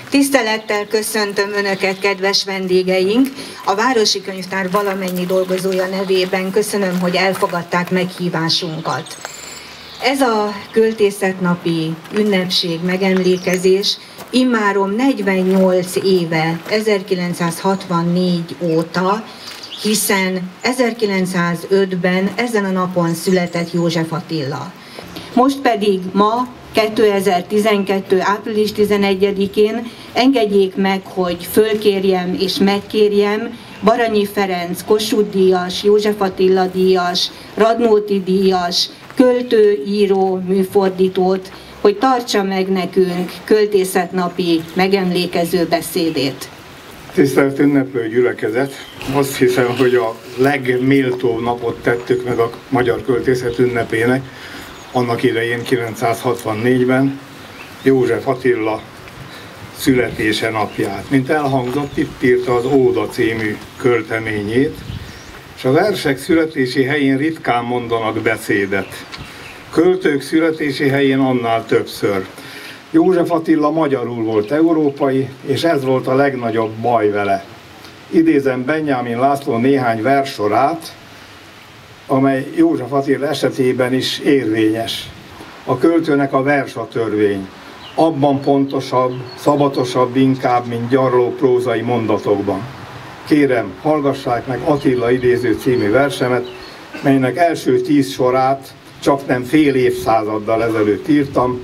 Tisztelettel köszöntöm Önöket, kedves vendégeink! A Városi Könyvtár valamennyi dolgozója nevében köszönöm, hogy elfogadták meghívásunkat. Ez a költészetnapi ünnepség, megemlékezés immáron 48 éve, 1964 óta, hiszen 1905-ben ezen a napon született József Attila. Most pedig ma, 2012. április 11-én engedjék meg, hogy fölkérjem és megkérjem Baranyi Ferenc Kossuth-díjas, József Attila díjas, Radnóti díjas, költő, író, műfordítót, hogy tartsa meg nekünk költészetnapi megemlékező beszédét. Tisztelt ünneplő gyülekezet! Azt hiszem, hogy a legméltóbb napot tettük meg a magyar költészet ünnepének, annak idején 964-ben József Attila születése napját. Mint elhangzott, itt írta az Óda című költeményét, és a versek születési helyén ritkán mondanak beszédet. Költők születési helyén annál többször. József Attila magyarul volt európai, és ez volt a legnagyobb baj vele. Idézem Benyámin László néhány verssorát, amely József Attila esetében is érvényes. A költőnek a vers a törvény. Abban pontosabb, szabatosabb inkább, mint gyarló prózai mondatokban. Kérem, hallgassák meg Attila idéző című versemet, melynek első 10 sorát csaknem fél évszázaddal ezelőtt írtam,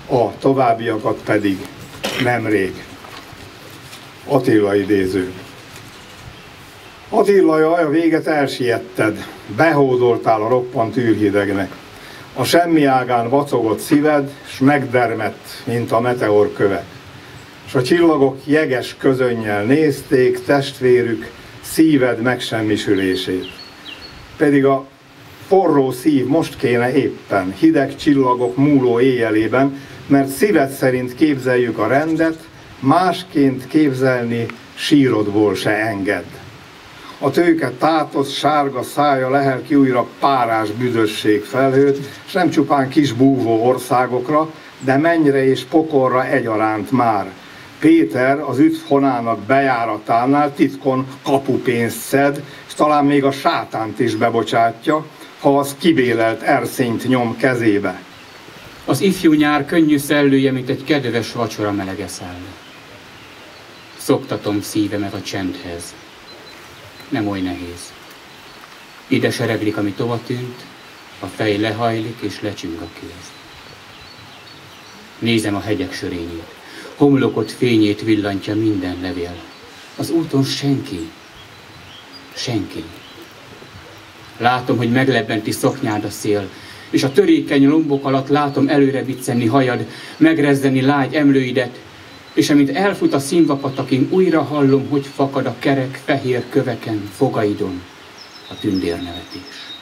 a továbbiakat pedig nemrég. Attila idéző. Attila, jaj, a véget elsietted, behódoltál a roppant űrhidegnek. A semmi ágán vacogott szíved, s megdermedt, mint a meteorkövek. S a csillagok jeges közönnyel nézték testvérük szíved megsemmisülését. Pedig a forró szív most kéne éppen, hideg csillagok múló éjjelében, mert szíved szerint képzeljük a rendet, másként képzelni sírodból se enged. A tőke tátott sárga szája lehel ki újra párás büdösség felhőt, s nem csupán kis búvó országokra, de mennyre és pokolra egyaránt már. Péter az üdvhonának bejáratánál titkon kapupénzt szed, és talán még a sátánt is bebocsátja, ha az kibélelt erszényt nyom kezébe. Az ifjú nyár könnyű szellője, mint egy kedves vacsora melege száll. Szoktatom szívemet a csendhez. Nem oly nehéz. Ide sereglik, ami tova tűnt, a fej lehajlik és lecsüng a kéz. Nézem a hegyek sörényét, homlokot fényét villantja minden levél. Az úton senki, senki. Látom, hogy meglebbenti szoknyád a szél, és a törékeny lombok alatt látom előre viccenni hajad, megrezdeni lágy emlőidet, és amint elfut a színvapatakin, újra hallom, hogy fakad a kerek fehér köveken, fogaidon a tündérnevetés.